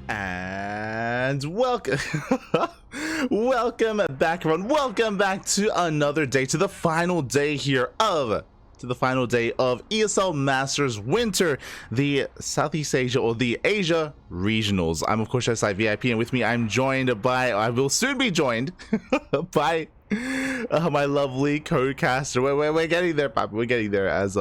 And welcome welcome back, everyone. Welcome back to another day, to the final day here of ESL Masters Winter, the Southeast Asia or the Asia Regionals. I'm of course ZvT, and with me I'm joined by, I will soon be joined by my lovely co-caster. We're getting there, Papa. We're getting there as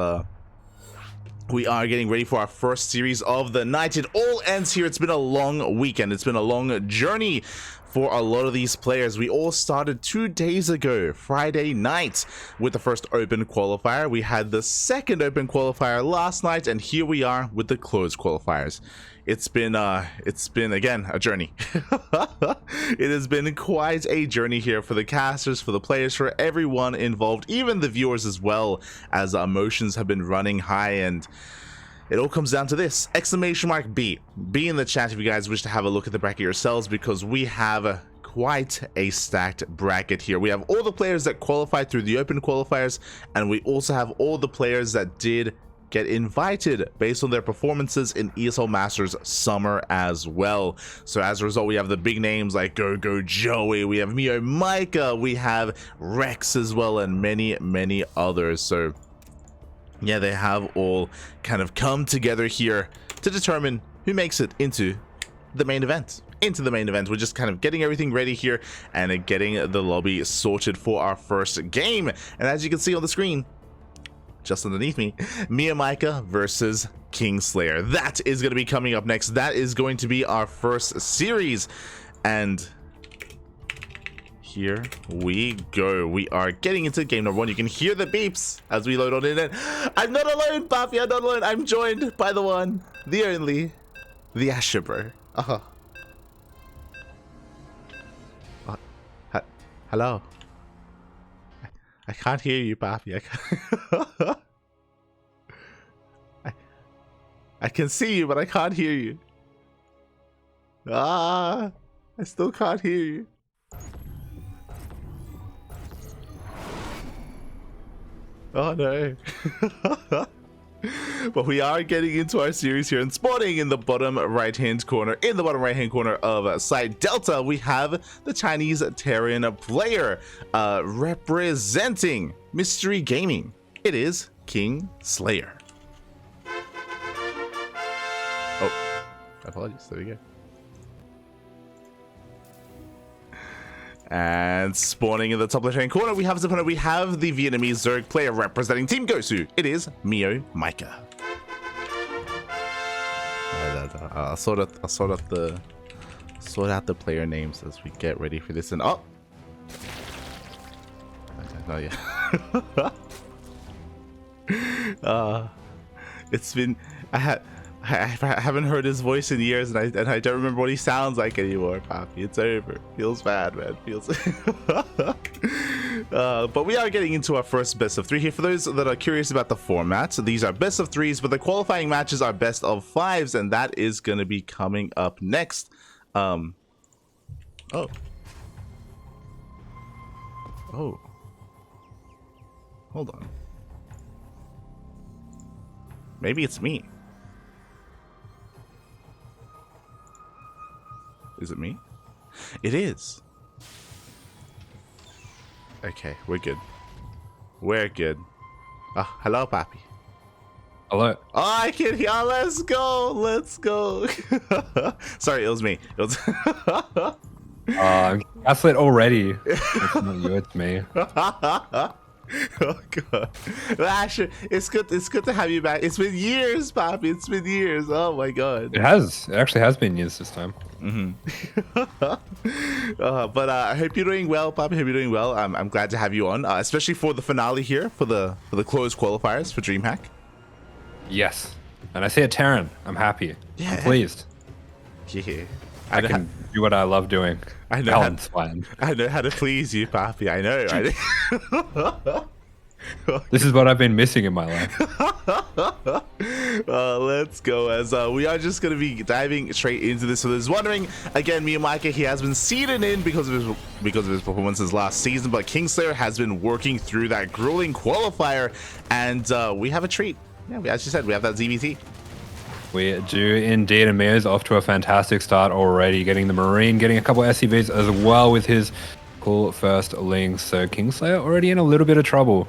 we are getting ready for our first series of the night. It all ends here. It's been a long weekend. It's been a long journey for a lot of these players. We all started 2 days ago, Friday night, with the first open qualifier. We had the second open qualifier last night, and here we are with the closed qualifiers. It's been again a journey. It has been quite a journey here for the casters, for the players, for everyone involved, even the viewers as well, as emotions have been running high. And it all comes down to this: exclamation mark B. Be in the chat if you guys wish to have a look at the bracket yourselves, because we have quite a stacked bracket here. We have all the players that qualified through the open qualifiers, and we also have all the players that did get invited based on their performances in ESL Masters Summer as well. So as a result, we have the big names like Go Joey, we have MeomaikA, we have Rex as well, and many others. So yeah, they have all kind of come together here to determine who makes it into the main event. We're just kind of getting everything ready here and getting the lobby sorted for our first game. And as you can see on the screen, just underneath me, MeomaikA versus KingSlayeR. That is going to be coming up next. That is going to be our first series. And here we go. We are getting into game number one. You can hear the beeps as we load on in. And I'm not alone, Papi. I'm not alone. I'm joined by the one, the only, the AsherBro. Hello. I can't hear you, Papi. I can see you, but I can't hear you. I still can't hear you. Oh no. But we are getting into our series here, and spawning in the bottom right hand corner of site Delta, we have the Chinese Terran player representing Mystery Gaming. It is KingSlayeR. Oh, apologies. There we go. And spawning in the top left-hand corner, we have the Vietnamese Zerg player representing Team Gosu. It is MeomaikA. I'll sort out the player names as we get ready for this. And oh, yeah. It's been I haven't heard his voice in years, and I don't remember what he sounds like anymore, Papi. It's over. Feels bad, man. Feels. But we are getting into our first best of three here. For those that are curious about the format, so these are best of threes, but the qualifying matches are best of fives, and that is going to be coming up next. Oh. Hold on. Maybe it's me. Is it me? It is. Okay, we're good. We're good. Hello, Papi. Hello. Oh, I can hear. Let's go. Let's go. Sorry, it was me. It was. I'm gaslit already. It's not you, it's me. Oh god, Asher, it's good to have you back. It's been years, Papi. It's been years. Oh my god. It actually has been years this time. But I hope you're doing well, Papi. I hope you're doing well. I'm glad to have you on, especially for the finale here, for the closed qualifiers for DreamHack. Yes, and I see a Terran. I'm happy. Yeah. I'm pleased. Yeah, I can do what I love doing. I know how to please you, Papi. I know. This is what I've been missing in my life. Let's go, as we are just going to be diving straight into this. So there's wondering, again, MeomaikA, he has been seeded in because of his performances last season, but KingSlayeR has been working through that grueling qualifier, and we have a treat. Yeah, as you said, we have that ZvT. We do indeed, and Meo's off to a fantastic start already, getting the Marine, getting a couple of SCVs as well with his cool first link. So KingSlayeR already in a little bit of trouble.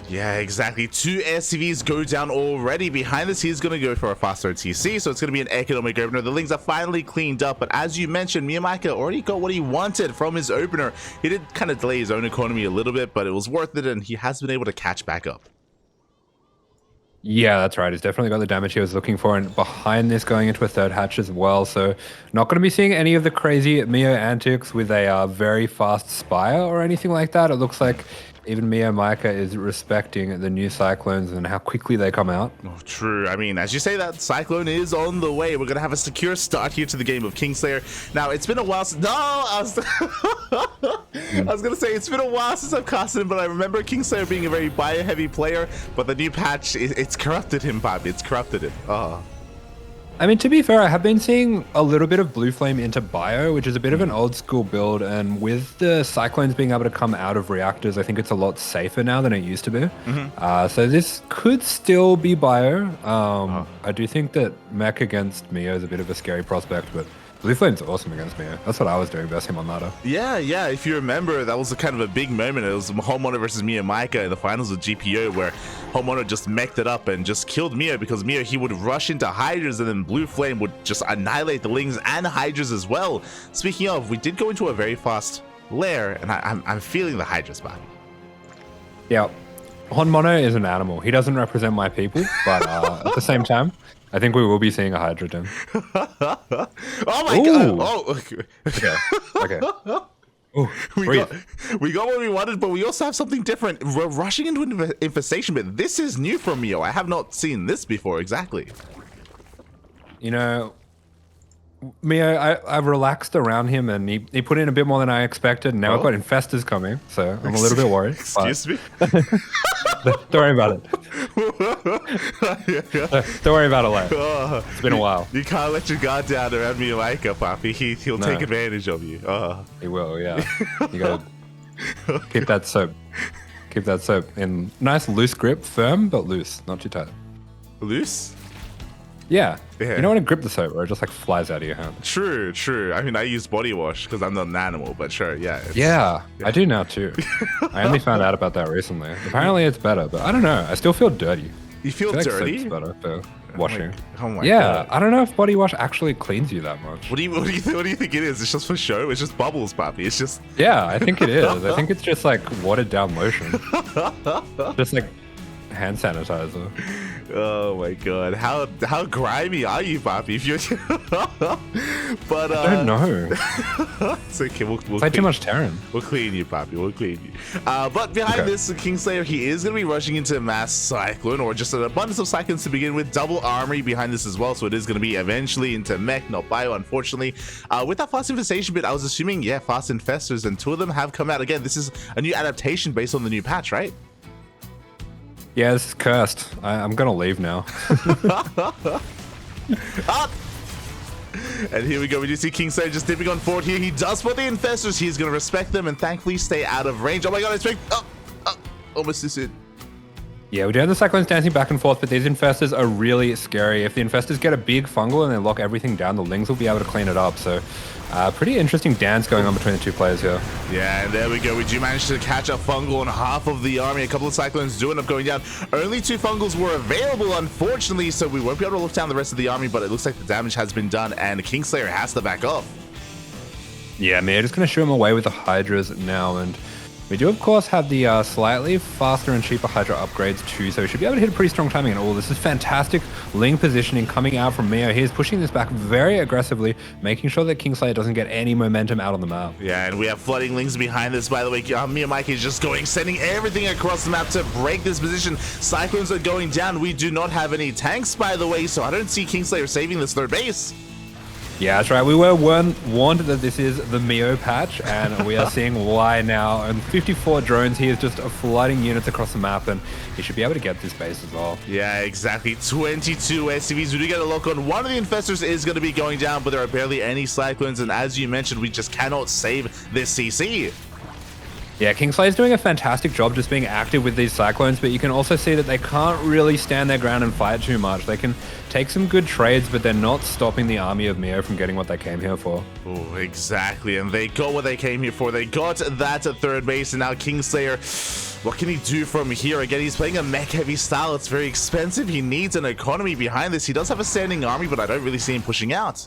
Yeah, exactly. 2 SCVs go down already. Behind this, he's going to go for a faster TC, so it's going to be an economic opener. The links are finally cleaned up, but as you mentioned, MeomaikA already got what he wanted from his opener. He did kind of delay his own economy a little bit, but it was worth it, and he has been able to catch back up. Yeah, that's right. He's definitely got the damage he was looking for, and behind this going into a third hatch as well. So not going to be seeing any of the crazy Meo antics with a very fast Spire or anything like that. It looks like even MeomaikA is respecting the new Cyclones and how quickly they come out. Oh, true. I mean, as you say, that Cyclone is on the way. We're going to have a secure start here to the game of KingSlayeR. Now, it's been a while since... No! I was going to say, it's been a while since I've casted him, but I remember KingSlayeR being a very bio-heavy player, but the new patch, it's corrupted him, Bobby. It's corrupted him. Oh. I mean, to be fair, I have been seeing a little bit of Blue Flame into Bio, which is a bit of an old school build. And with the Cyclones being able to come out of reactors, I think it's a lot safer now than it used to be. So this could still be Bio. I do think that mech against Meo is a bit of a scary prospect, but Blue Flame's awesome against Meo. That's what I was doing versus him on ladder. Yeah, if you remember, that was a kind of a big moment. It was Homeowner versus MeomaikA in the finals of GPO, where Homeowner just mech'd it up and just killed Meo, because Meo, he would rush into Hydras, and then Blue Flame would just annihilate the Lings and Hydras as well. Speaking of, we did go into a very fast lair, and I'm feeling the Hydras back. Yeah, Honmono is an animal. He doesn't represent my people, but at the same time, I think we will be seeing a Hydra gem. Oh my god! Oh, okay. Ooh, we got what we wanted, but we also have something different. We're rushing into an infestation, but this is new from Meo. I have not seen this before. Exactly. You know, Meo, I relaxed around him, and he put in a bit more than I expected. And now I've got infestors coming, so I'm a little bit worried. Excuse me? Don't worry about it. Don't worry about it, lad. It's been a while. You can't let your guard down around MeomaikA, Poppy. He'll take advantage of you. He will, yeah. You gotta keep that soap. Keep that soap in nice loose grip, firm but loose, not too tight. Loose? Yeah. You don't want to grip the soap where it just like flies out of your hand. True. I mean, I use body wash because I'm not an animal, but sure, yeah. I do now too. I only found out about that recently. Apparently it's better, but I don't know. I still feel dirty. You feel dirty? Soap's better for washing. Oh my god. I don't know if body wash actually cleans you that much. What do you think it is? It's just for show? It's just bubbles, Pappy. It's just... Yeah, I think it is. I think it's just like watered down lotion. Just like hand sanitizer. Oh my god, how grimy are you, Pappy? If you're but I don't know. It's okay. We'll play too much Terran. We'll clean you, Pappy. We'll clean you. But behind this, KingSlayeR, he is going to be rushing into Mass Cyclone, or just an abundance of Cyclones to begin with. Double Armory behind this as well, so it is going to be eventually into Mech, not Bio, unfortunately. With that Fast Infestation bit, I was assuming, Fast Infestors, and 2 of them have come out. Again, this is a new adaptation based on the new patch, right? Yeah, this is cursed. I'm gonna leave now. And here we go. We do see KingSlayeR just dipping on forward here. He does spot the Infestors. He's gonna respect them and thankfully stay out of range. Oh my god, almost too soon. Yeah, we do have the Cyclones dancing back and forth, but these Infestors are really scary. If the Infestors get a big fungal and they lock everything down, the Lings will be able to clean it up. So pretty interesting dance going on between the 2 players here. Yeah, and there we go. We do manage to catch a fungal on half of the army. A couple of Cyclones do end up going down. Only 2 fungals were available, unfortunately, so we won't be able to look down the rest of the army, but it looks like the damage has been done, and KingSlayeR has to back off. Yeah, man, just going to shoot him away with the Hydras now, and we do, of course, have the slightly faster and cheaper Hydra upgrades too, so we should be able to hit a pretty strong timing. And this is fantastic Ling positioning coming out from Meo. He's pushing this back very aggressively, making sure that KingSlayeR doesn't get any momentum out on the map. Yeah, and we have flooding Lings behind this, by the way. MeomaikA is just sending everything across the map to break this position. Cyclones are going down. We do not have any tanks, by the way, so I don't see KingSlayeR saving this third base. Yeah, that's right. We were warned that this is the Meo patch, and we are seeing why now. And 54 drones, he is just flooding units across the map, and he should be able to get this base as well. Yeah, exactly. 22 SCVs. We do get a lock on. One of the Infestors is going to be going down, but there are barely any Cyclones, and as you mentioned, we just cannot save this CC. Yeah, KingSlayeR's doing a fantastic job just being active with these Cyclones, but you can also see that they can't really stand their ground and fight too much. They can take some good trades, but they're not stopping the army of Meo from getting what they came here for. Oh, exactly. And they got what they came here for. They got that at third base, and now KingSlayeR, what can he do from here? Again, he's playing a mech-heavy style. It's very expensive. He needs an economy behind this. He does have a standing army, but I don't really see him pushing out.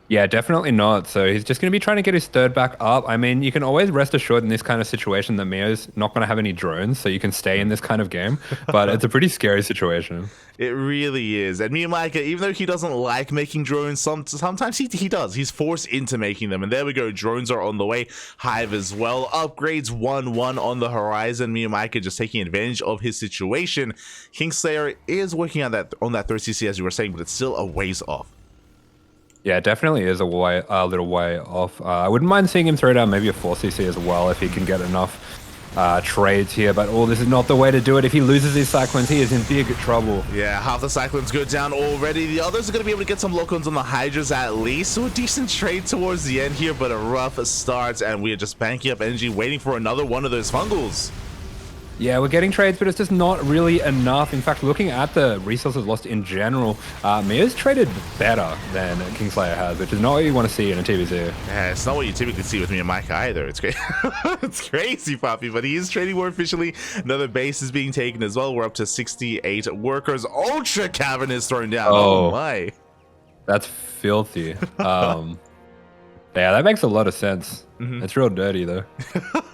Yeah, definitely not. So he's just going to be trying to get his third back up. I mean, you can always rest assured in this kind of situation that Meo's not going to have any drones, so you can stay in this kind of game. But it's a pretty scary situation. It really is. And MeomaikA, even though he doesn't like making drones, sometimes he does. He's forced into making them. And there we go. Drones are on the way. Hive as well. Upgrades 1-1 on the horizon. MeomaikA just taking advantage of his situation. KingSlayeR is working on that third CC, as you were saying, but it's still a ways off. Yeah, it definitely is a little way off. I wouldn't mind seeing him throw down maybe a 4cc as well if he can get enough trades here. But this is not the way to do it. If he loses his Cyclones, he is in big trouble. Yeah, half the Cyclones go down already. The others are going to be able to get some lock-ons on the Hydras at least. So a decent trade towards the end here, but a rough start. And we are just banking up energy, waiting for another one of those fungals. Yeah, we're getting trades, but it's just not really enough. In fact, looking at the resources lost in general, Meo's traded better than KingSlayeR has, which is not what you want to see in a TVZ. Yeah, it's not what you typically see with MeomaikA either. It's great. It's crazy, Poppy, but he is trading more efficiently. Another base is being taken as well. We're up to 68 workers. Ultra Cavern is thrown down. Oh my. That's filthy. Yeah, that makes a lot of sense. It's real dirty, though.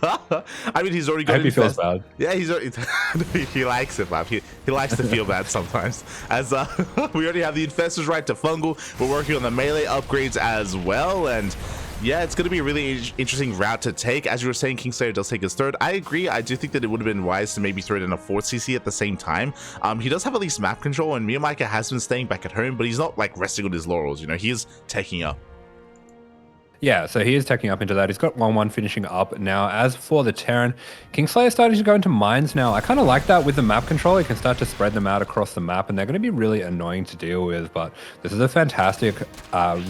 I mean, he's already got. I hope he feels bad. Yeah, he's already. He likes it, Bob. He likes to feel bad sometimes. As we already have the Infestor's right to fungal. We're working on the melee upgrades as well, and yeah, it's going to be a really interesting route to take. As you were saying, KingSlayeR does take his third. I agree. I do think that it would have been wise to maybe throw it in a 4th CC at the same time. He does have at least map control, and MeomaikA has been staying back at home, but he's not like resting on his laurels. You know, he's taking up. Yeah, so he is taking up into that. He's got 1-1 finishing up now. As for the Terran, KingSlayeR is starting to go into mines now. I kind of like that with the map control. You can start to spread them out across the map, and they're going to be really annoying to deal with. But this is a fantastic,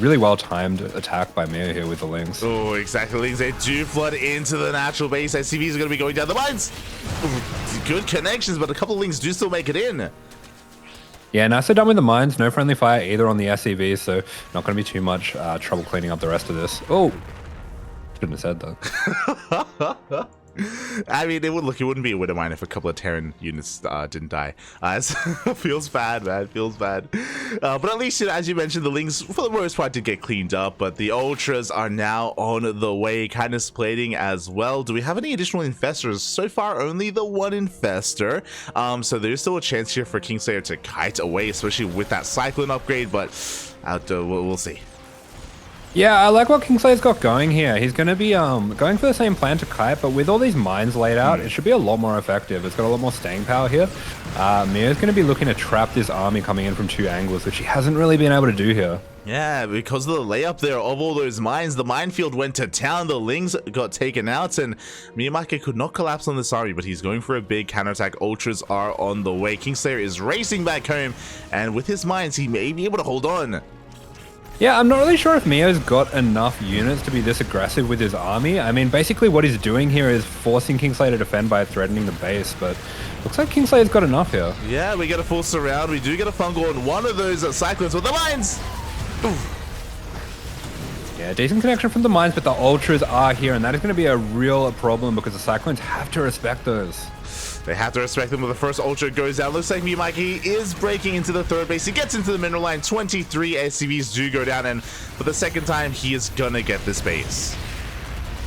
really well-timed attack by Meo here with the Lings. Oh, exactly. Lings, they do flood into the natural base. SCVs are going to be going down the mines. Good connections, but a couple of Lings do still make it in. Yeah, nicely done with the mines. No friendly fire either on the SCVs, so not going to be too much trouble cleaning up the rest of this. Oh, shouldn't have said that. I mean, it wouldn't be a winner mine if a couple of Terran units didn't die. Feels bad, man. Feels bad. But at least, as you mentioned, the Lings, for the most part, did get cleaned up. But the Ultras are now on the way, kind of splitting as well. Do we have any additional Infestors? So far, only the one Infestor. So there's still a chance here for KingSlayeR to kite away, especially with that Cyclone upgrade. But we'll see. Yeah, I like what KingSlayeR's got going here. He's going to be going for the same plan to kite, but with all these mines laid out, it should be a lot more effective. It's got a lot more staying power here. Meo's going to be looking to trap this army coming in from 2 angles, which he hasn't really been able to do here. Yeah, because of the layup there of all those mines, the minefield went to town, the Lings got taken out, and MeomaikA could not collapse on this army, but he's going for a big counterattack. Ultras are on the way. KingSlayeR is racing back home, and with his mines, he may be able to hold on. Yeah, I'm not really sure if Meo's got enough units to be this aggressive with his army. I mean, basically what he's doing here is forcing KingSlayeR to defend by threatening the base, but looks like KingSlayer's got enough here. Yeah, we get a full surround. We do get a fungal on one of those Cyclones with the mines. Ooh. Yeah, decent connection from the mines, but the Ultras are here, and that is going to be a real problem because the Cyclones have to respect those. They have to respect them when the first Ultra goes down. Looks like MeomaikA is breaking into the third base. He gets into the mineral line. 23 SCVs do go down, and for the second time, he is going to get this base.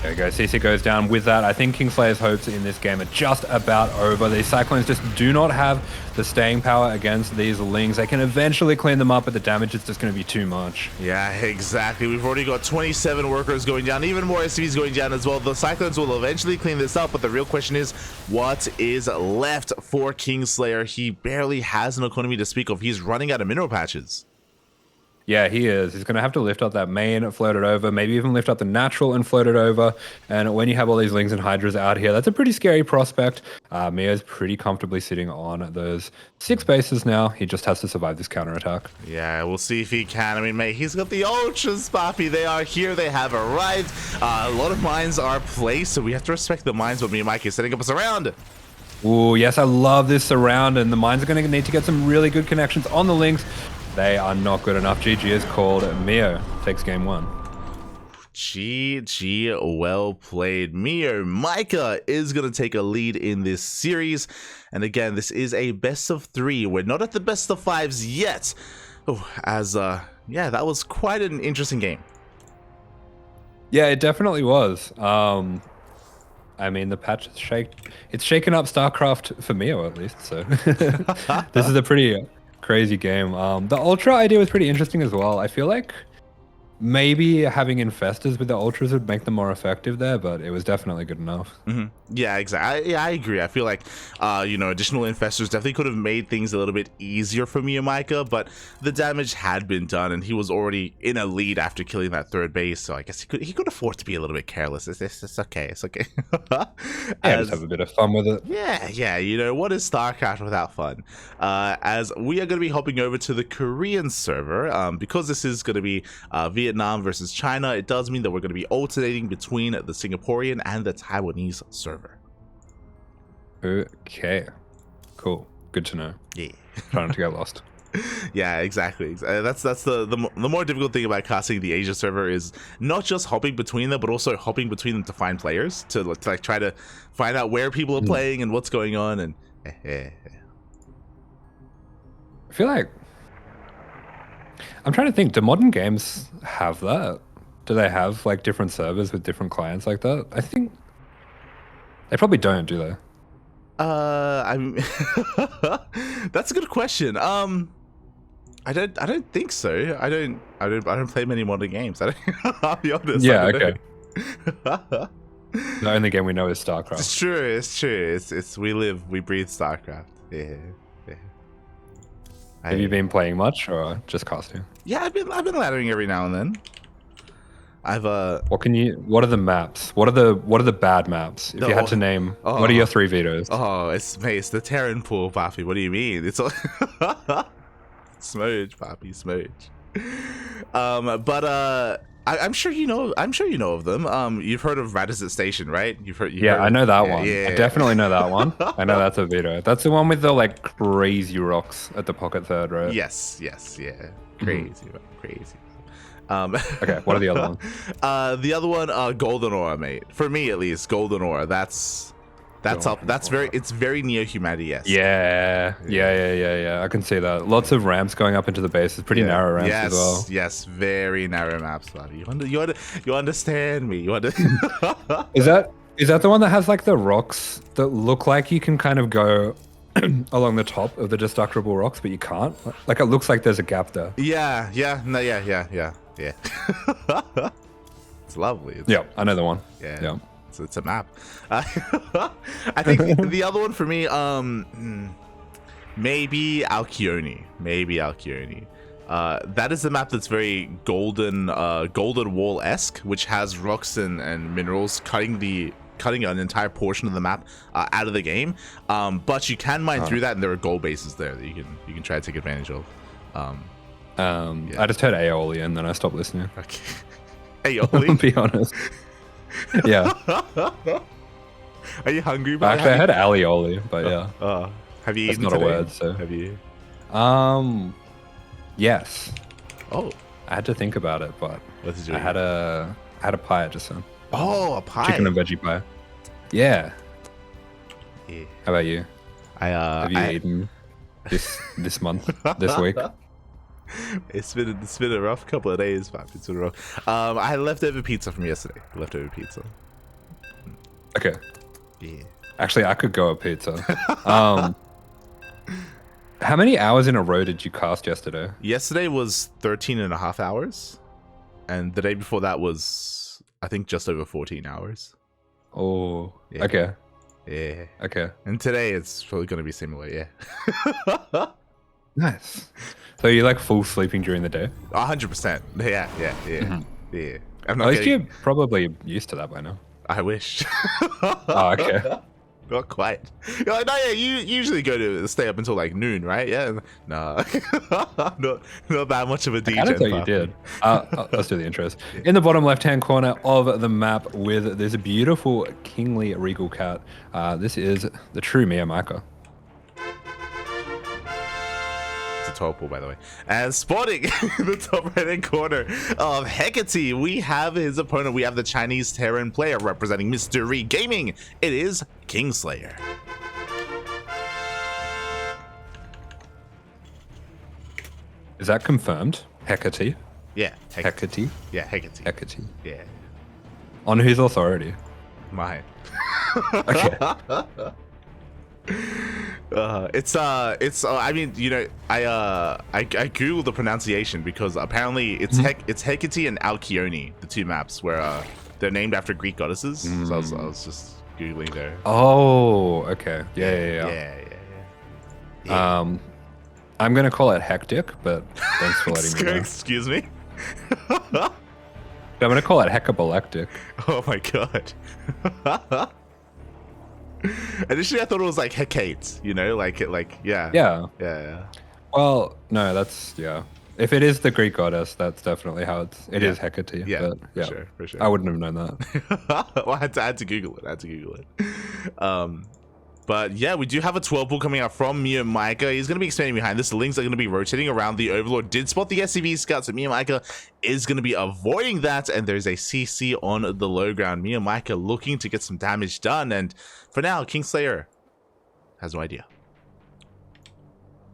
There we go. CC goes down with that. I think KingSlayer's hopes in this game are just about over. These Cyclones just do not have the staying power against these Lings. They can eventually clean them up, but the damage is just going to be too much. Yeah, exactly. We've already got 27 workers going down, even more SCVs going down as well. The Cyclones will eventually clean this up, but the real question is, what is left for KingSlayeR? He barely has an economy to speak of. He's running out of mineral patches. Yeah, he is. He's going to have to lift up that main, float it over, maybe even lift up the natural and float it over. And when you have all these Lings and Hydras out here, that's a pretty scary prospect. Mio's pretty comfortably sitting on those 6 bases now. He just has to survive this counterattack. Yeah, we'll see if he can. I mean, mate, he's got the Ultras, Poppy. They are here. They have arrived. A lot of mines are placed, so we have to respect the mines, but MeomaikA is setting up a surround. Ooh, yes, I love this surround, and the mines are going to need to get some really good connections on the Lings. They are not good enough. GG is called. Mio takes game 1. GG, well played. MeomaikA is going to take a lead in this series. And again, this is a best of 3. We're not at the best of 5s yet. Oh, yeah, that was quite an interesting game. Yeah, it definitely was. I mean, the patch is it's shaken up StarCraft for Mio at least. So this is a pretty crazy game. The Ultra idea was pretty interesting as well. I feel like maybe having infestors with the Ultras would make them more effective there, but it was definitely good enough. Yeah, exactly. Yeah, I agree. I feel like, additional infestors definitely could have made things a little bit easier for MeomaikA, but the damage had been done, and he was already in a lead after killing that 3rd base, so I guess he could afford to be a little bit careless. It's okay. It's okay. Just have a bit of fun with it. Yeah. What is StarCraft without fun? As we are going to be hopping over to the Korean server, because this is going to be Vietnam versus China, it does mean that we're going to be alternating between the Singaporean and the Taiwanese server. Okay, cool, good to know. Yeah. Trying not to get lost. Yeah, exactly. That's the more difficult thing about casting the Asia server is not just hopping between them, but also hopping between them to find players, to like try to find out where people are playing and what's going on. And I feel like I'm trying to think, do modern games have that? Do they have like different servers with different clients like that? I think they probably don't, do they? I'm that's a good question. I don't think so. I don't play many modern games. I'll be honest. Yeah, okay. The only game we know is StarCraft. It's true. It's we breathe StarCraft. Yeah. Have you been playing much or just casting? Yeah, I've been laddering every now and then. What are the maps? What are the bad maps? If you had to name, what are your 3 vetoes? Oh, it's the Terran pool, Papi. What do you mean? It's all Smooch, Papi, smooch. I'm sure you know of them. You've heard of Radisson Station, right? I know that one. Yeah. I definitely know that one. I know that's a veto. That's the one with the like crazy rocks at the pocket 3rd, right? Yes, yeah. Crazy. Okay, what are the other ones? The other one, Golden Aura, mate. For me, at least, Golden Aura. That's up. That's very Neo-Humanity-esque. Yeah. I can see that. Lots of ramps going up into the base. It's pretty narrow ramps as well. Yes, very narrow maps, buddy. You understand me. Is that the one that has like the rocks that look like you can kind of go along the top of the destructible rocks, but you can't? Like it looks like there's a gap there. Yeah. It's lovely. I know the one. Yeah. So it's a map. I think the other one for me, maybe Alkione. That is the map that's very golden wall-esque, which has rocks and minerals cutting an entire portion of the map out of the game. But you can mine through that, and there are gold bases there that you can try to take advantage of. I just heard aioli and then I stopped listening. Okay. Aioli? I'll be honest. Yeah. Are you hungry? Actually, I heard alioli, but yeah. Have you That's eaten not today? a word, so. Have you? Yes. Oh. I had to think about it, but What did you I had a pie just then. Oh, a pie. Chicken and veggie pie. Yeah. Yeah. How about you? Have you eaten this month, this week? It's been a rough couple of days, man. It's been rough. I had leftover pizza from yesterday. Okay. Yeah. Actually, I could go a pizza. How many hours in a row did you cast yesterday? Yesterday was 13 and a half hours. And the day before that was, I think, just over 14 hours. Oh, Yeah. okay. Yeah. Okay. And today it's probably going to be similar, yeah. Nice. So you like full sleeping during the day? 100%. Yeah. Yeah. I'm At not least getting. you're probably used to that by now. I wish. Oh, okay. Not quite. You're like, no, yeah, you usually go to stay up until like noon, right? Yeah. No, not that much of a I DJ. kind of thought you did. Let's do the intros. In the bottom left-hand corner of the map with this beautiful kingly regal cat, this is the true MeomaikA. It's a 12 pool, by the way. And spawning in the top right-hand corner of Hecate, we have his opponent. We have the Chinese Terran player representing Mystery Gaming. It is KingSlayeR. Is that confirmed? Hecate? Yeah. Hecate? Yeah, Hecate. Hecate. Yeah. On whose authority? Mine. Okay. I mean, you know, I googled the pronunciation because apparently it's it's Hecate and Alcyone, the two maps where they're named after Greek goddesses. So I was just googling there. Oh, okay. Yeah. I'm gonna call it hectic, but thanks for letting me know. Excuse me. I'm gonna call it hecabalectic. Oh my god. Initially, I thought it was like Hecate, you know, yeah. Well, no, that's If it is the Greek goddess, that's definitely how it is Hecate. Yeah, but, yeah, for sure. I wouldn't have known that. Well, I had to Google it. But yeah, we do have a 12 pool coming out from MeomaikA. He's going to be expanding behind this. The links are going to be rotating around. The Overlord did spot the SCV scout, so MeomaikA is going to be avoiding that. And there's a CC on the low ground. MeomaikA looking to get some damage done. And for now, KingSlayeR has no idea.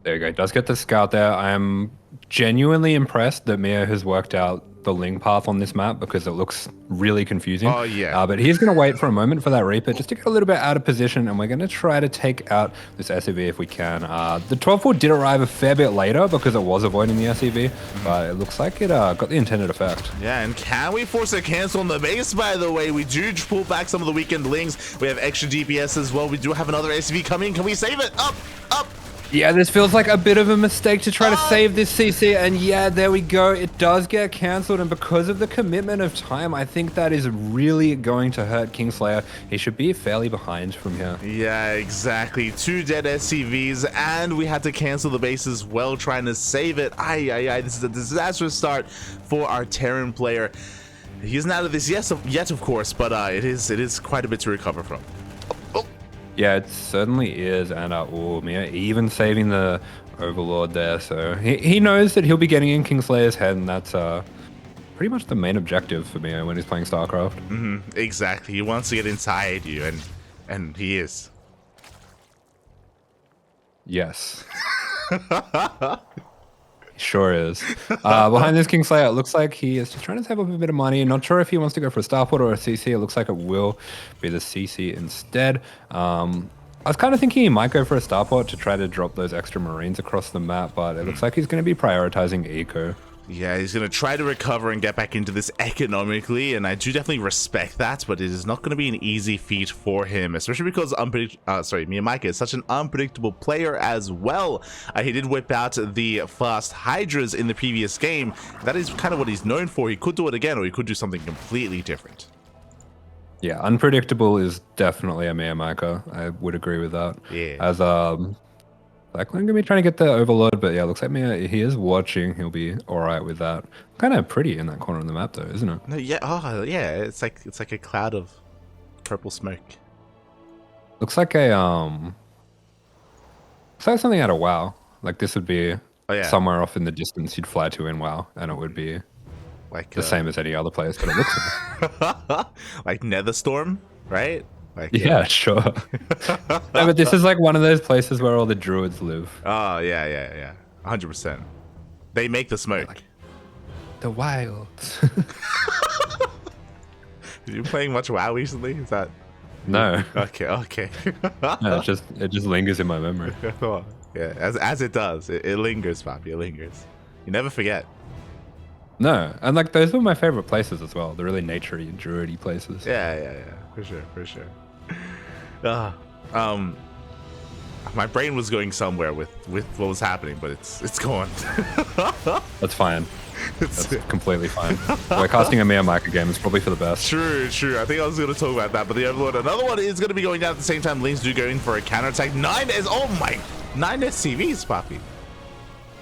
There you go. Does get the scout there. I am genuinely impressed that Meo has worked out the link path on this map because it looks really confusing. Oh, yeah. But he's going to wait for a moment for that Reaper just to get a little bit out of position, and we're going to try to take out this SCV if we can. The 12-4 did arrive a fair bit later because it was avoiding the SCV, but it looks like it got the intended effect. Yeah, and can we force a cancel on the base, by the way? We do pull back some of the weakened links. We have extra DPS as well. We do have another SCV coming. Can we save it? Up! Yeah, this feels like a bit of a mistake to try to save this CC, and yeah, there we go. It does get cancelled, and because of the commitment of time, I think that is really going to hurt KingSlayeR. He should be fairly behind from here. Yeah, exactly. 2 dead SCVs, and we had to cancel the base as well, trying to save it. This is a disastrous start for our Terran player. He isn't out of this yet, of course, but it is quite a bit to recover from. Yeah, it certainly is, and Mia even saving the Overlord there, so he knows that he'll be getting in KingSlayer's head, and that's pretty much the main objective for Mia when he's playing StarCraft. Exactly, he wants to get inside you, and he is. Yes. Sure is. Behind this KingSlayeR, it looks like he is just trying to save up a bit of money. Not sure if he wants to go for a starport or a CC. It looks like it will be the CC instead. I was kind of thinking he might go for a starport to try to drop those extra Marines across the map, but it looks like he's going to be prioritizing eco. Yeah, he's going to try to recover and get back into this economically, and I do definitely respect that, but it is not going to be an easy feat for him, especially because MeomaikA is such an unpredictable player as well. He did whip out the fast Hydras in the previous game. That is kind of what he's known for. He could do it again, or he could do something completely different. Yeah, unpredictable is definitely a MeomaikA. I would agree with that. Yeah. As I'm going to be trying to get the Overlord, but yeah, looks like he is watching. He'll be all right with that. Kind of pretty in that corner of the map, though, isn't it? No, yeah, yeah. It's like a cloud of purple smoke. Looks like something out of WoW. Like this would be somewhere off in the distance you'd fly to in WoW, and it would be like the same as any other place, but it looks like Netherstorm, right? Like, yeah, sure. No, but this is like one of those places where all the druids live. Oh, yeah. 100%. They make the smoke. Like, the wilds. Are you playing much WoW recently? Is that... No. Okay. No, it just lingers in my memory. Yeah, as it does. It lingers, Papi. It lingers. You never forget. No, and like those were my favorite places as well. The really naturey and druidy places. Yeah. For sure. My brain was going somewhere with what was happening, but it's gone. That's fine. That's completely fine. We're casting a MeomaikA game. It's probably for the best. True. I think I was going to talk about that, but the Overlord, another one is going to be going down at the same time. Lings do go in for a counterattack. 9 SCVs, Poppy.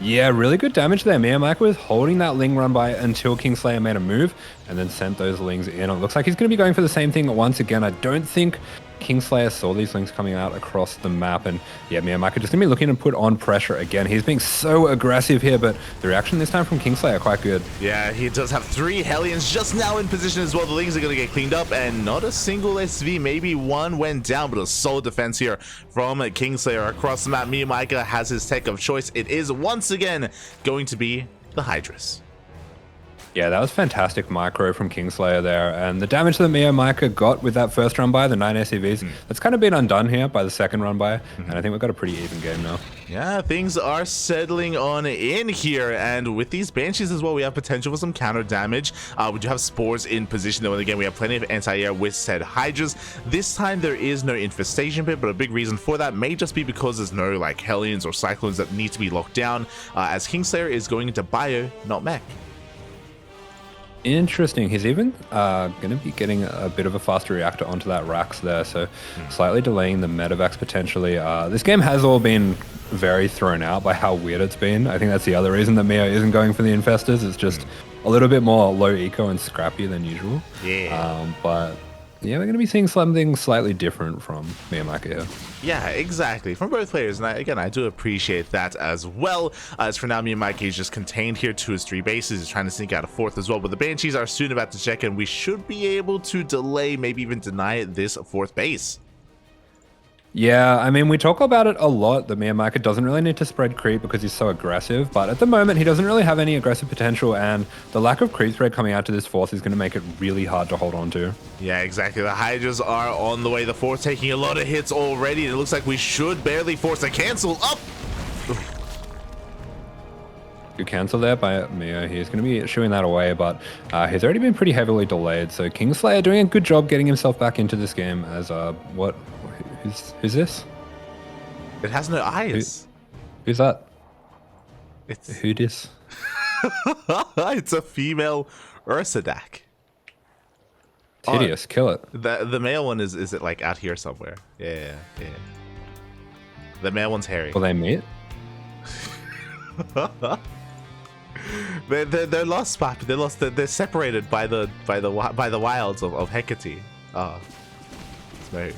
Yeah, really good damage there. MeomaikA was holding that Ling run by until KingSlayeR made a move and then sent those Lings in. It looks like he's going to be going for the same thing once again. I don't think KingSlayeR saw these Lings coming out across the map, and yeah, MeomaikA just going to be looking to put on pressure again. He's being so aggressive here, but the reaction this time from KingSlayeR quite good. Yeah, he does have 3 Hellions just now in position as well. The Lings are going to get cleaned up, and not a single SV, maybe one went down, but a solid defense here from KingSlayeR across the map. MeomaikA has his tech of choice. It is once again going to be the Hydras. Yeah, that was fantastic micro from KingSlayeR there, and the damage that MeomaikA got with that first run by, the 9 SCVs, that's kind of been undone here by the second run by, and I think we've got a pretty even game now. Yeah, things are settling on in here, and with these Banshees as well, we have potential for some counter damage. We do have Spores in position, though, and again, we have plenty of anti-air with said Hydras. This time, there is no Infestation Pit, but a big reason for that may just be because there's no, like, Hellions or Cyclones that need to be locked down, as KingSlayeR is going into Bio, not Mech. Interesting. He's even going to be getting a bit of a faster reactor onto that Rax there, so slightly delaying the medevacs potentially. This game has all been very thrown out by how weird it's been. I think that's the other reason that Meo isn't going for the Infestors. It's just a little bit more low eco and scrappy than usual. Yeah. But yeah, we're going to be seeing something slightly different from MeomaikA here. Yeah, exactly. From both players, and I do appreciate that as well. As for now, MeomaikA is just contained here to his 3 bases. He's trying to sneak out a 4th as well, but the Banshees are soon about to check in. We should be able to delay, maybe even deny this 4th base. Yeah, I mean, we talk about it a lot that MeomaikA doesn't really need to spread creep because he's so aggressive, but at the moment he doesn't really have any aggressive potential, and the lack of creep spread coming out to this 4th is going to make it really hard to hold on to. Yeah, exactly. The Hydras are on the way. The 4th taking a lot of hits already, and it looks like we should barely force a cancel up. Good cancel there by Meo. He's going to be shooing that away, but he's already been pretty heavily delayed, so KingSlayeR doing a good job getting himself back into this game as who's this? It has no eyes. Who's that? Who dis? It's a female Ursadak. Hideous, kill it. The male one is it like out here somewhere? Yeah. The male one's hairy. Will they meet? They're lost, Papi. They're lost. They're separated by the wilds of Hecate. It's marriage.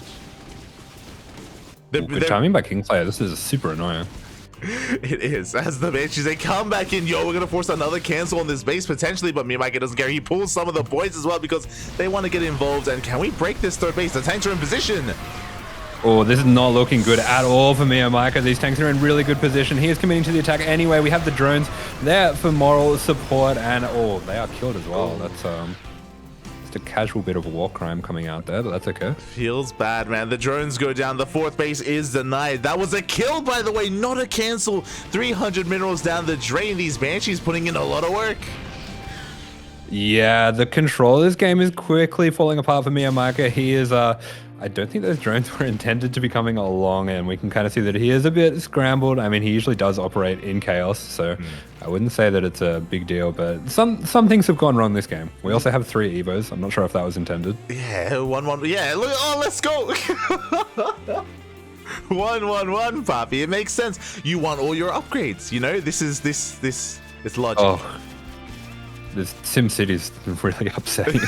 Good timing by KingSlayeR. This is super annoying. It is. As the Banshees, they come back in. Yo, we're going to force another cancel on this base potentially, but MeomaikA doesn't care. He pulls some of the boys as well because they want to get involved. And can we break this 3rd base? The tanks are in position. Oh, this is not looking good at all for MeomaikA. These tanks are in really good position. He is committing to the attack anyway. We have the drones there for moral support, and they are killed as well. That's just a casual bit of war crime coming out there, but that's okay. Feels bad, man. The drones go down. The 4th base is denied. That was a kill, by the way, not a cancel. 300 minerals down the drain. These Banshees putting in a lot of work. Yeah, the control of this game is quickly falling apart for MeomaikA. He is I don't think those drones were intended to be coming along, and we can kind of see that he is a bit scrambled. I mean, he usually does operate in chaos, so I wouldn't say that it's a big deal, but some things have gone wrong this game. We also have 3 Evos. I'm not sure if that was intended. Yeah, 1-1. Yeah, look. Oh, let's go. 1-1-1, Poppy. It makes sense. You want all your upgrades. You know, this it's logic. Oh, this SimCity's really upsetting.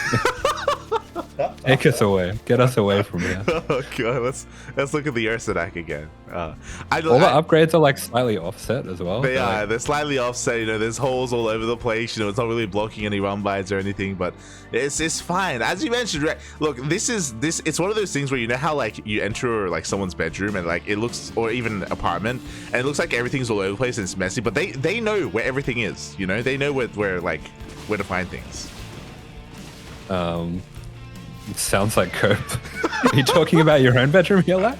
Take us away. Get us away from here. Oh god, let's look at the Ursadak again. All the upgrades are like slightly offset as well. They're slightly offset. You know, there's holes all over the place. You know, it's not really blocking any run bys or anything, but it's fine. As you mentioned, right? Look, it's one of those things where you know how like you enter like someone's bedroom and like it looks, or even apartment, and it looks like everything's all over the place and it's messy, but they know where everything is. You know, they know where to find things. It sounds like cope. Are you talking about your own bedroom, Yola?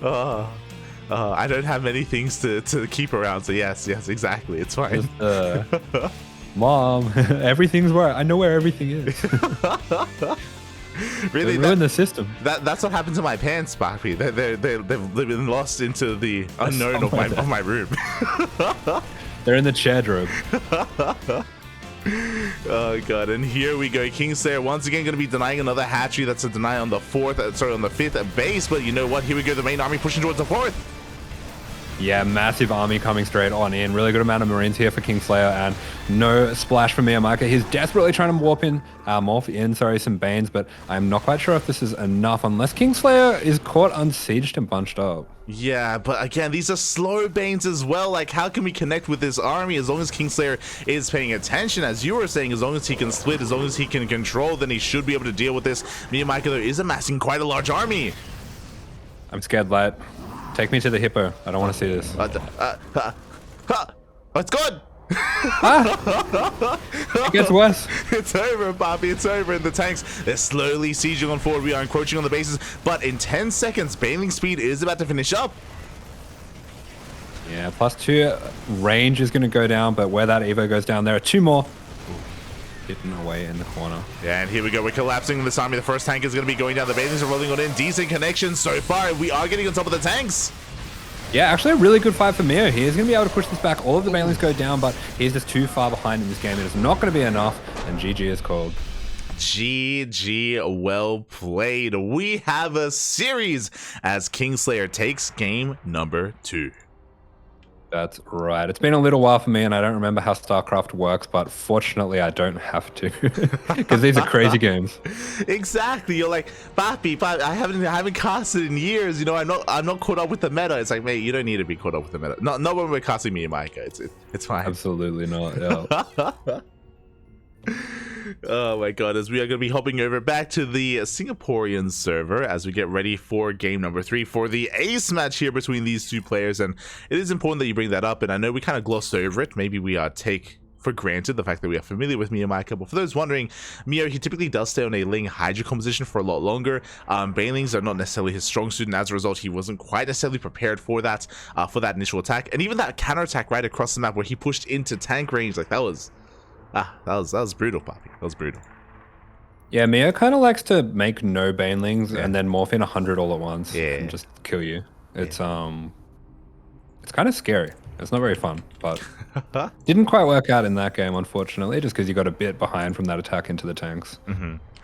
I don't have many things to keep around, so yes, exactly. It's fine. Mom, everything's where I know where everything is. Really, ruined the system. That's what happened to my pants, Papi. They've been lost into the unknown of my room. They're in the chair drobe. Oh god, and here we go. KingSlayeR once again going to be denying another hatchery. That's a deny on the on the fifth base. But you know what? Here we go. The main army pushing towards the fourth. Yeah, massive army coming straight on in. Really good amount of Marines here for KingSlayeR, and no splash from MeomaikA. He's desperately trying to morph in, some Banes, but I'm not quite sure if this is enough unless KingSlayeR is caught unsieged and bunched up. Yeah, but again, these are slow Banes as well. Like, how can we connect with this army? As long as KingSlayeR is paying attention, as you were saying, as long as he can split, as long as he can control, then he should be able to deal with this. MeomaikA, though, is amassing quite a large army. I'm scared, Light. Take me to the hippo. I don't want to see this. It's good. It gets worse. It's over, Bobby. It's over. And the tanks, they're slowly sieging on forward. We are encroaching on the bases. But in 10 seconds, Baneling speed is about to finish up. Yeah, +2 range is going to go down, but where that Evo goes down, there are 2 more. Hidden away in the corner. Yeah, and here we go. We're collapsing this army. The first tank is going to be going down. The Banelings are rolling on in. Decent connections so far. We are getting on top of the tanks. Yeah, actually a really good fight for Meo. He is going to be able to push this back. All of the Banelings go down, but he's just too far behind in this game. It is not going to be enough, and GG is called. GG, well played. We have a series as KingSlayeR takes game number 2. That's right. It's been a little while for me, and I don't remember how StarCraft works, but fortunately, I don't have to, because these are crazy games. Exactly. You're like, Papi, I haven't casted in years. You know, I'm not caught up with the meta. It's like, mate, you don't need to be caught up with the meta. Not when we're casting MeomaikA. It's fine. Absolutely not. Yeah. Oh my god, as we are going to be hopping over back to the Singaporean server as we get ready for game number 3 for the ace match here between these two players. And it is important that you bring that up, and I know we kind of glossed over it. Maybe we take for granted the fact that we are familiar with MeomaikA, but for those wondering, Meo, he typically does stay on a Ling Hydra composition for a lot longer. Banelings are not necessarily his strong suit, and as a result, he wasn't quite necessarily prepared for that initial attack, and even that counter attack right across the map where he pushed into tank range, like that was brutal, Poppy. That was brutal. Yeah, Meo kind of likes to make no Banelings and then morph in 100 all at once and just kill you. It's kind of scary. It's not very fun, but didn't quite work out in that game, unfortunately, just because you got a bit behind from that attack into the tanks.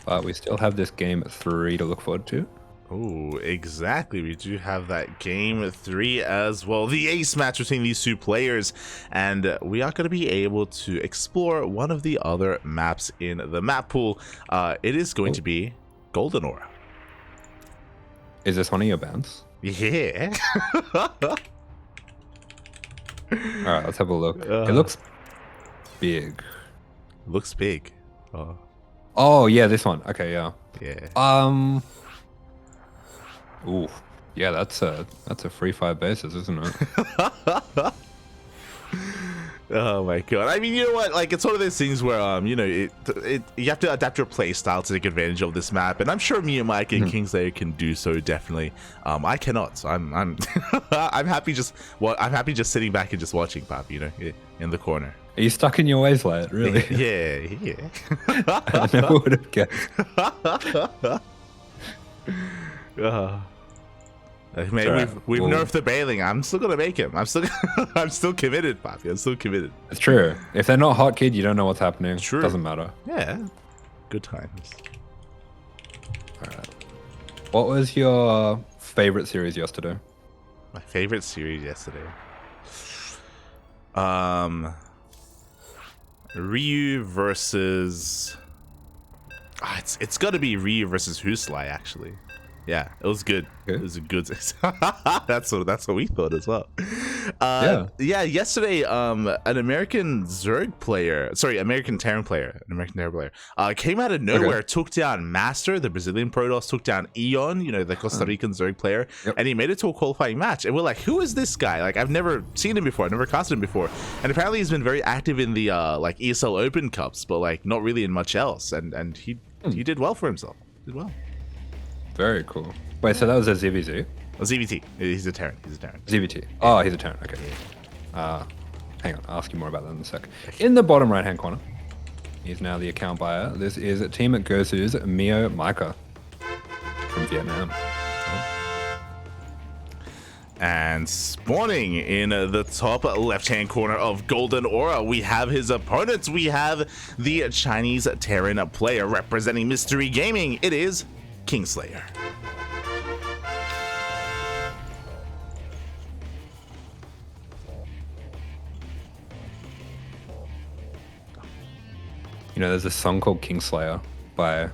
But we still have this game 3 to look forward to. Oh, exactly. We do have that game 3 as well. The ace match between these two players. And we are going to be able to explore one of the other maps in the map pool. It is going to be Golden Aura. Is this one of your bands? Yeah. Alright, let's have a look. It looks big. Looks big. Oh, yeah, this one. Okay, yeah. Yeah. Ooh, yeah, that's a free 5 bases, isn't it? Oh my god. I mean, you know what? Like, it's one of those things where you know, you have to adapt your play style to take advantage of this map, and I'm sure MeomaikA and KingSlayeR can do so definitely. I cannot. So I'm I'm happy just sitting back and just watching Pop, you know, in the corner. Are you stuck in your ways, lad? Really? Yeah. I never would have guessed. Mate, we've nerfed the Baneling. I'm still gonna make him. I'm still committed, Poppy. I'm still committed. It's true. If they're not hot, kid, you don't know what's happening. True. Doesn't matter. Yeah. Good times. Alright. What was your favorite series yesterday? My favorite series yesterday. Ryu versus. It's got to be Ryu versus Huslai, actually. Yeah, it was good. Okay. It was a good. That's what we thought as well. Yeah. Yesterday, an American Terran player, came out of nowhere, took down Master, the Brazilian Protoss, took down Eon, you know, the Costa Rican Zerg player, and he made it to a qualifying match. And we're like, who is this guy? Like, I've never seen him before. I've never casted him before. And apparently, he's been very active in the like ESL Open Cups, but like not really in much else. And he did well for himself. Did well. Very cool. Wait, so that was a ZvT? Oh, ZvT. He's a Terran. ZvT. Oh, he's a Terran. Okay. Hang on. I'll ask you more about that in a sec. In the bottom right-hand corner, He's now the account buyer. This is Team Gosu's MeomaikA from Vietnam. And spawning in the top left-hand corner of Golden Aura, we have his opponents. We have the Chinese Terran player representing Mystery Gaming. It is KingSlayeR. You know, there's a song called KingSlayeR by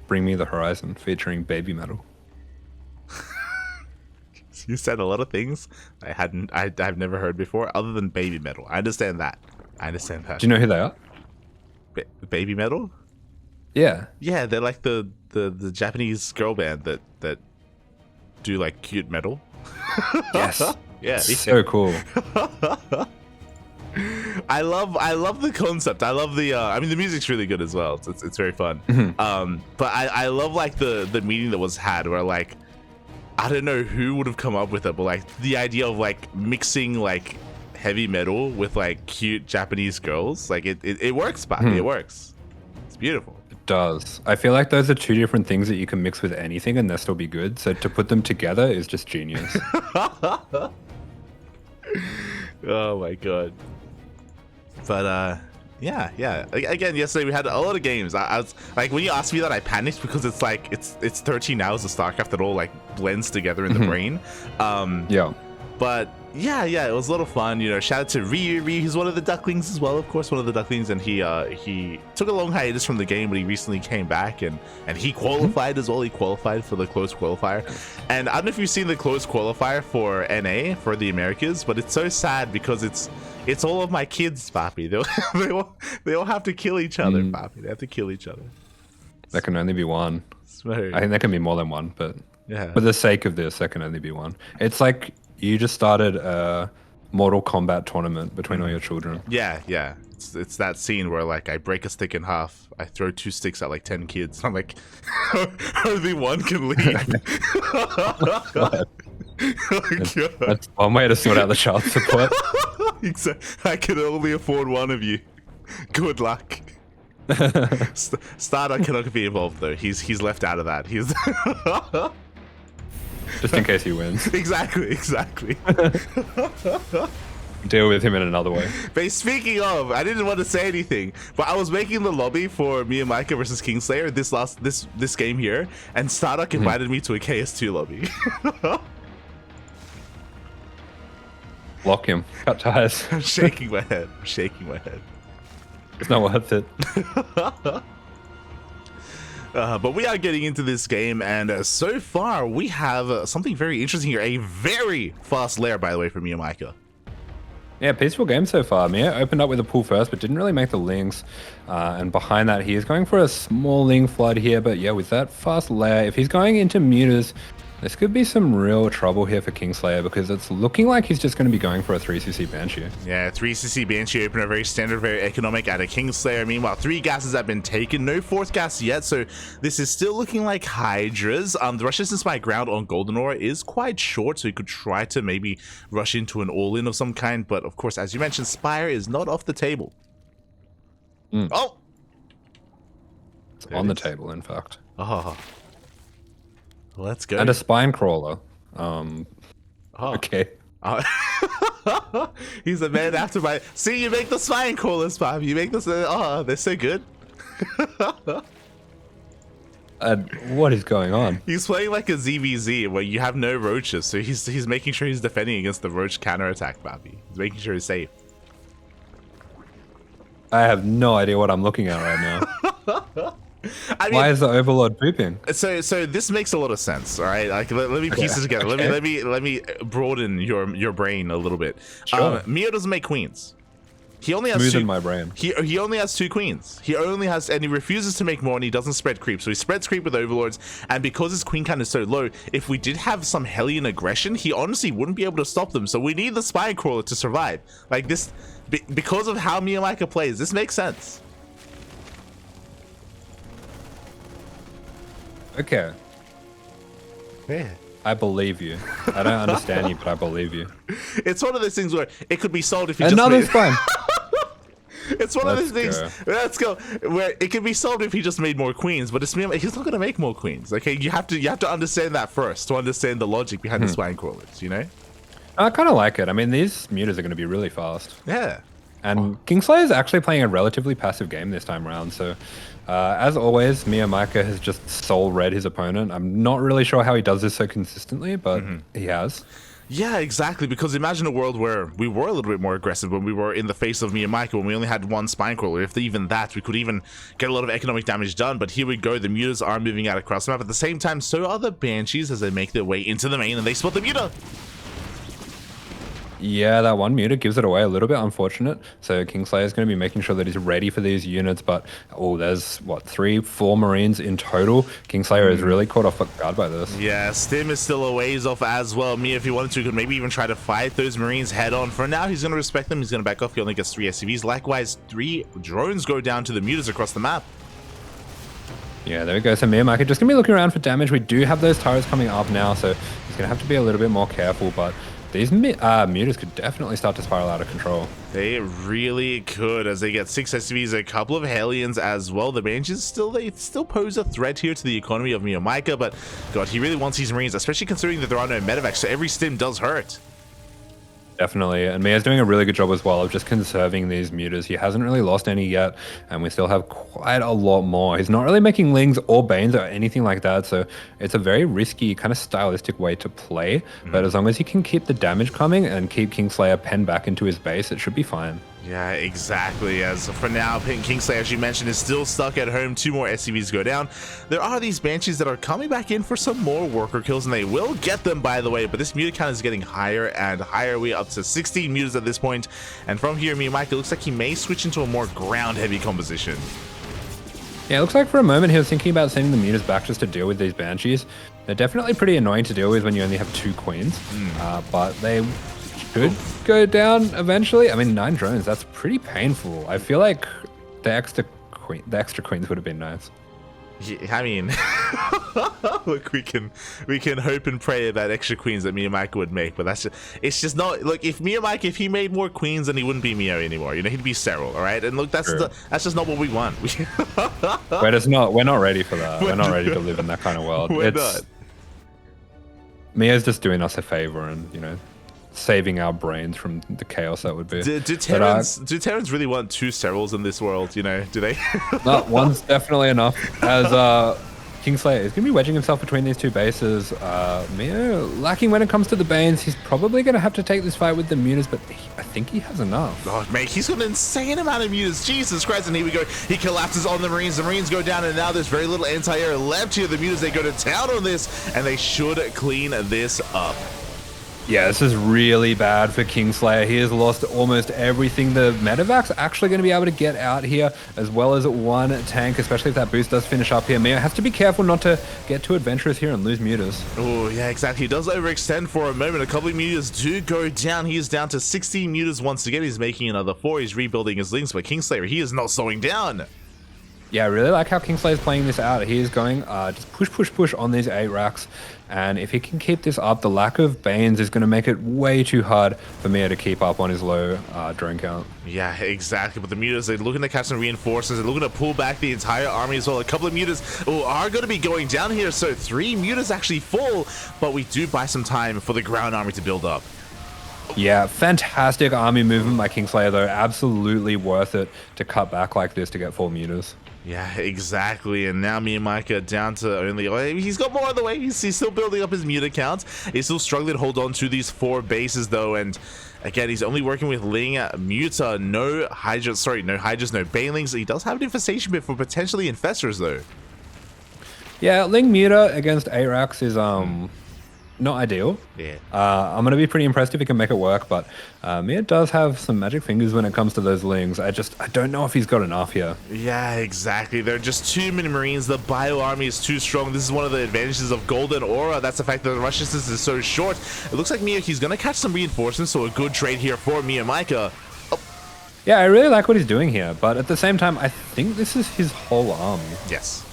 Bring Me the Horizon featuring Baby Metal. You said a lot of things I've never heard before, other than Baby Metal. I understand that. Do you know who they are? Baby Metal? Yeah. Yeah, they're like the Japanese girl band that do like cute metal. Yes. Yeah. So cool. I love the concept. I love the I mean the music's really good as well. It's very fun. But I love like the meeting that was had where like I don't know who would have come up with it, but like the idea of like mixing like heavy metal with like cute Japanese girls, like it works, Papi. It works. It's beautiful. It does. I feel like those are two different things that you can mix with anything and they'll still be good. So to put them together is just genius. Oh my god. But yeah. Again, yesterday we had a lot of games. I was like, when you asked me that, I panicked because it's like it's 13 hours of StarCraft that all like blends together in the brain. Yeah. But yeah, it was a lot of fun. You know, shout out to Ryu. He's one of the Ducklings as well, of course, one of the Ducklings, and he took a long hiatus from the game, but he recently came back and he qualified as well. He qualified for the Closed Qualifier, and I don't know if you've seen the Closed Qualifier for NA for the Americas, but it's so sad because it's all of my kids, Papi. They all have to kill each other, Papi. They have to kill each other. There can only be one. Very... I think there can be more than one, but yeah. for the sake of this, there can only be one. It's like you just started a Mortal Kombat tournament between all your children. Yeah. It's that scene where like I break a stick in half, I throw 2 sticks at like 10 kids. I'm like, only one can leave. That's one way to sort out the child support. I can only afford one of you. Good luck. Starter cannot be involved though. He's left out of that. He's just in case he wins. Exactly. Deal with him in another way. But speaking of, I didn't want to say anything, but I was making the lobby for MeomaikA versus KingSlayeR this game here, and Stardock invited me to a KS2 lobby. Lock him. Cut ties. I'm shaking my head. It's not worth it. But we are getting into this game, and so far we have something very interesting here. A very fast lair, by the way, for MeomaikA. Yeah, peaceful game so far. Mia opened up with a pull first, but didn't really make the links. And behind that, he is going for a small ling flood here. But yeah, with that fast lair, if he's going into mutas, this could be some real trouble here for KingSlayeR because it's looking like he's just going to be going for a 3cc Banshee. Yeah, 3cc Banshee opener, very standard, very economic out of KingSlayeR. Meanwhile, 3 gases have been taken, no 4th gas yet, so this is still looking like Hydras. The rush distance by ground on Golden Aura is quite short, so you could try to maybe rush into an all-in of some kind, but of course, as you mentioned, Spire is not off the table. Oh! It's on the table, in fact. Oh. Let's go. And a spine crawler. Okay. He's a man after my... See, you make the spine crawlers, Bob. You make this... Oh, they're so good. What is going on? He's playing like a ZvT where you have no roaches, so he's making sure he's defending against the roach counterattack, Bobby. He's making sure he's safe. I have no idea what I'm looking at right now. I mean, why is the Overlord pooping? So this makes a lot of sense. All right, like let me piece this together. Okay. Let me broaden your brain a little bit. Sure. Mio doesn't make queens. He only has Smoothen my brain. He only has 2 queens. He only has, and he refuses to make more, and he doesn't spread creep. So he spreads creep with overlords, and because his queen count is so low, if we did have some Hellion aggression, he honestly wouldn't be able to stop them. So we need the spine crawler to survive. Like this, because of how MeomaikA plays, this makes sense. Okay. Yeah. I believe you. I don't understand you, but I believe you. It's one of those things where it could be solved if you Another just made... spine. It's one of those things. Let's go. Where it can be solved if he just made more queens, but he's not gonna make more queens. Okay, you have to understand that first to understand the logic behind the spine crawlers. You know. I kind of like it. I mean, these mutas are going to be really fast. Yeah. And KingSlayeR is actually playing a relatively passive game this time around. So, as always, MeomaikA has just soul read his opponent. I'm not really sure how he does this so consistently, but he has. Yeah, exactly. Because imagine a world where we were a little bit more aggressive when we were in the face of MeomaikA, when we only had one spine crawler. If even that, we could even get a lot of economic damage done. But here we go. The mutas are moving out across the map. At the same time, so are the banshees as they make their way into the main and they spot the muta. Yeah, that one muta gives it away a little bit, unfortunate. So KingSlayeR is going to be making sure that he's ready for these units. But, oh, there's, what, 3-4 Marines in total? KingSlayeR is really caught off guard by this. Yeah, Stim is still a ways off as well. Mia, if he wanted to, could maybe even try to fight those Marines head on. For now, he's going to respect them. He's going to back off. He only gets 3 SCVs. Likewise, 3 drones go down to the mutas across the map. Yeah, there we go. So MeomaikA just going to be looking around for damage. We do have those turrets coming up now, so he's going to have to be a little bit more careful. But these mutas could definitely start to spiral out of control. They really could, as they get 6 SCVs, a couple of Hellions as well. The Banshees they still pose a threat here to the economy of MeomaikA, but God, he really wants these Marines, especially considering that there are no medevacs, so every stim does hurt. Definitely, and Mia's doing a really good job as well of just conserving these mutas. He hasn't really lost any yet, and we still have quite a lot more. He's not really making Lings or Banes or anything like that, so it's a very risky, kind of stylistic way to play. But as long as he can keep the damage coming and keep KingSlayeR penned back into his base, it should be fine. Yeah, exactly. As for now, KingSlayeR, as you mentioned, is still stuck at home. 2 more SCVs go down. There are these Banshees that are coming back in for some more worker kills, and they will get them, by the way. But this muta count is getting higher and higher. We're up to 16 mutas at this point. And from here, MeomaikA looks like he may switch into a more ground-heavy composition. Yeah, it looks like for a moment he was thinking about sending the mutas back just to deal with these Banshees. They're definitely pretty annoying to deal with when you only have 2 queens, but they could go down eventually. I mean, 9 drones, that's pretty painful. I feel like the extra queens would have been nice. Yeah, I mean, look, we can hope and pray about extra queens that MeomaikA would make, but it's just not. Look, if he made more queens, then he wouldn't be Meo anymore. You know, he'd be Cyril, all right? And look, that's just not what we want. We're not ready for that. We're not ready to live in that kind of world. We're not. Mia's just doing us a favor and, you know, saving our brains from the chaos that would be. Do Terrans really want 2 Cyrils in this world, you know? Do they? No, one's definitely enough. As KingSlayeR is going to be wedging himself between these 2 bases. Meo lacking when it comes to the Banes. He's probably going to have to take this fight with the mutas, but I think he has enough. Oh, mate, he's got an insane amount of mutas. Jesus Christ, and here we go. He collapses on the Marines. The Marines go down, and now there's very little anti-air left here. The mutas, they go to town on this, and they should clean this up. Yeah, this is really bad for KingSlayeR. He has lost almost everything. The medevac's actually going to be able to get out here, as well as 1 tank, especially if that boost does finish up here. Meo has to be careful not to get too adventurous here and lose mutas. Oh, yeah, exactly. He does overextend for a moment. A couple of mutas do go down. He is down to 16 mutas once again. He's making another 4. He's rebuilding his links, but KingSlayeR, he is not slowing down. Yeah, I really like how KingSlayeR is playing this out. He is going just push on these 8 racks. And if he can keep this up, the lack of Banes is going to make it way too hard for Meo to keep up on his low drone count. Yeah, exactly. But the mutas, they're looking to catch some reinforcements. They're looking to pull back the entire army as well. A couple of mutas are going to be going down here. So 3 mutas actually fall, but we do buy some time for the ground army to build up. Yeah, fantastic army movement by KingSlayeR, though. Absolutely worth it to cut back like this to get 4 mutas. Yeah, exactly. And now MeomaikA down to only... he's got more on the way. He's still building up his muta count. He's still struggling to hold on to these 4 bases, though. And again, he's only working with Ling, Muta, no Hydras, no Banelings. He does have an infestation bit for potentially Infestors, though. Yeah, Ling Muta against 8 racks is not ideal. Yeah. I'm going to be pretty impressed if he can make it work, but Meo does have some magic fingers when it comes to those Lings. I don't know if he's got enough here. Yeah, exactly. There are just too many Marines. The bio army is too strong. This is one of the advantages of Golden Aura. That's the fact that the rush distance is so short. It looks like he's going to catch some reinforcements, so a good trade here for MeomaikA. Oh. Yeah, I really like what he's doing here, but at the same time, I think this is his whole army. Yes.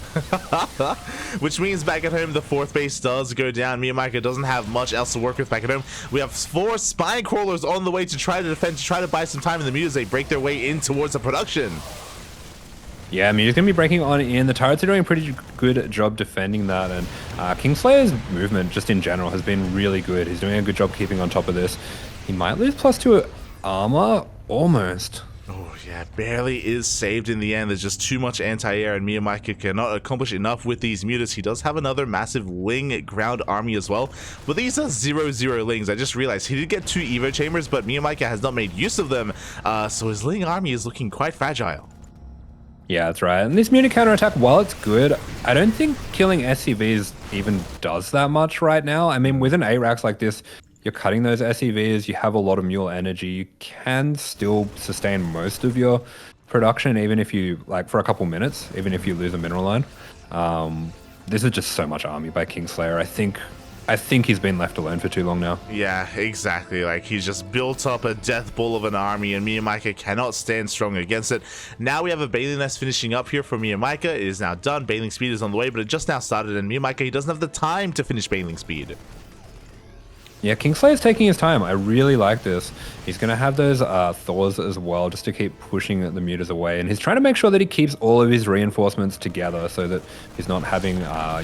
Which means back at home, the 4th base does go down. MeomaikA doesn't have much else to work with back at home. We have 4 spine crawlers on the way to try to defend, to try to buy some time in the Mew as they break their way in towards the production. Yeah, I mean, he's going to be breaking on in. The turrets are doing a pretty good job defending that. And KingSlayer's movement, just in general, has been really good. He's doing a good job keeping on top of this. He might lose +2 armor, almost. Oh, yeah, barely is saved in the end. There's just too much anti-air, and MeomaikA cannot accomplish enough with these mutas. He does have another massive Ling ground army as well, but these are 0-0 Lings. I just realized he did get 2 Evo chambers, but MeomaikA has not made use of them, so his Ling army is looking quite fragile. Yeah, that's right. And this Muta counterattack, while it's good, I don't think killing SCVs even does that much right now. I mean, with an ARAX like this, you're cutting those SCVs, you have a lot of mule energy, you can still sustain most of your production, even if you, like, for a couple minutes, even if you lose a mineral line. This is just so much army by KingSlayeR. I think he's been left alone for too long now. Yeah, exactly. Like, he's just built up a death ball of an army, and MeomaikA cannot stand strong against it. Now we have a Bathing Nest finishing up here for MeomaikA. It is now done. Bathing Speed is on the way, but it just now started, and MeomaikA, he doesn't have the time to finish Bathing Speed. Yeah, KingSlayer's taking his time. I really like this. He's going to have those Thors as well, just to keep pushing the mutas away. And he's trying to make sure that he keeps all of his reinforcements together so that he's not having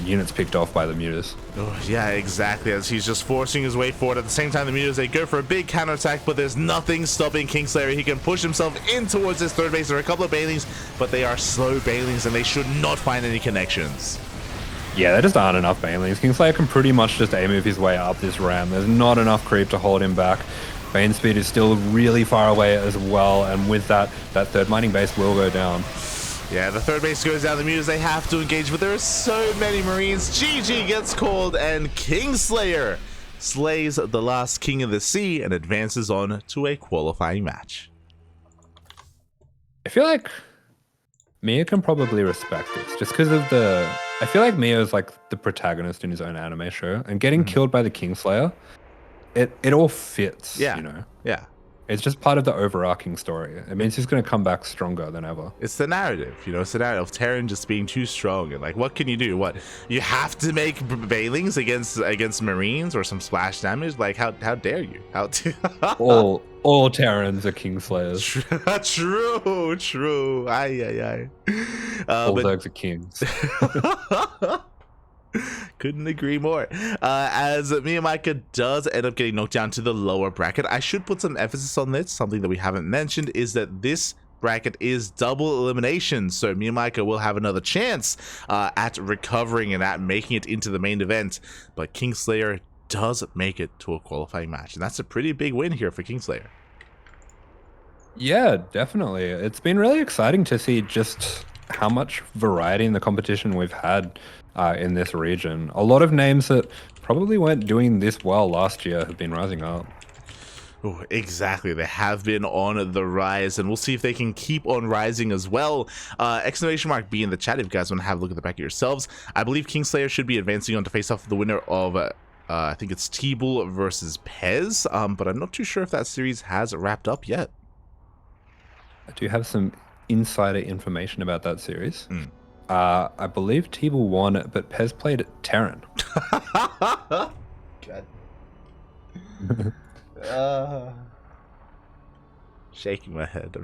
units picked off by the mutas. Oh, yeah, exactly. As he's just forcing his way forward. At the same time, the mutas, they go for a big counterattack, but there's nothing stopping KingSlayeR. He can push himself in towards his 3rd base. There are a couple of Bailings, but they are slow Bailings, and they should not find any connections. Yeah, there just aren't enough Banelings. KingSlayeR can pretty much just A-move his way up this ramp. There's not enough creep to hold him back. Bane speed is still really far away as well, and with that 3rd mining base will go down. Yeah, the 3rd base goes down. The mutas, they have to engage, but there are so many Marines. GG gets called, and KingSlayeR slays the last King of the Sea and advances on to a qualifying match. I feel like Mia can probably respect this, just because of the... I feel like Mia is like the protagonist in his own anime show, and getting killed by the KingSlayeR, it all fits, yeah, you know? Yeah. It's just part of the overarching story. It means he's going to come back stronger than ever. It's the narrative, you know, it's the narrative of Terran just being too strong. And like, what can you do? What, you have to make Bailings against Marines or some splash damage? Like, how dare you? All Terrans are KingSlayers. True. Aye. All dogs are kings. Couldn't agree more. As MeomaikA does end up getting knocked down to the lower bracket, I should put some emphasis on this. Something that we haven't mentioned is that this bracket is double elimination, so MeomaikA will have another chance at recovering and at making it into the main event. But KingSlayeR does make it to a qualifying match, and that's a pretty big win here for KingSlayeR. Yeah, definitely. It's been really exciting to see just how much variety in the competition we've had in this region. A lot of names that probably weren't doing this well last year have been rising up. Oh, exactly. They have been on the rise, and we'll see if they can keep on rising as well. Exclamation mark B in the chat if you guys want to have a look at the back of yourselves. I believe KingSlayeR should be advancing on to face off the winner of I think it's T-Bull versus Pez, but I'm not too sure if that series has wrapped up yet. I do have some insider information about that series. I believe T-Bull won, but Pez played Terran. God. Shaking my head.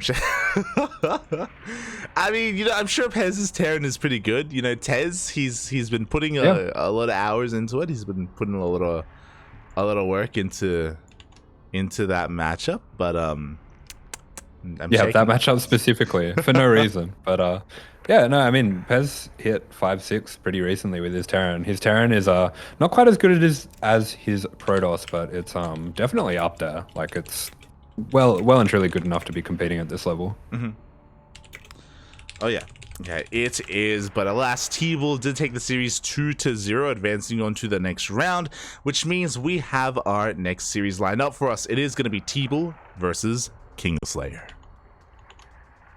I mean, you know, I'm sure Pez's Terran is pretty good. You know, Tez, he's been putting a lot of hours into it. He's been putting a lot of work into that matchup. But that matchup specifically for no reason. But yeah, no, I mean, Pez hit 5-6 pretty recently with his Terran. His Terran is not quite as good as his Protoss, but it's definitely up there. Like, it's well and truly good enough to be competing at this level. Oh yeah, it is. But alas, T-Bull did take the series 2-0, advancing on to the next round, which means we have our next series lined up for us. It is going to be T-Bull versus KingSlayeR.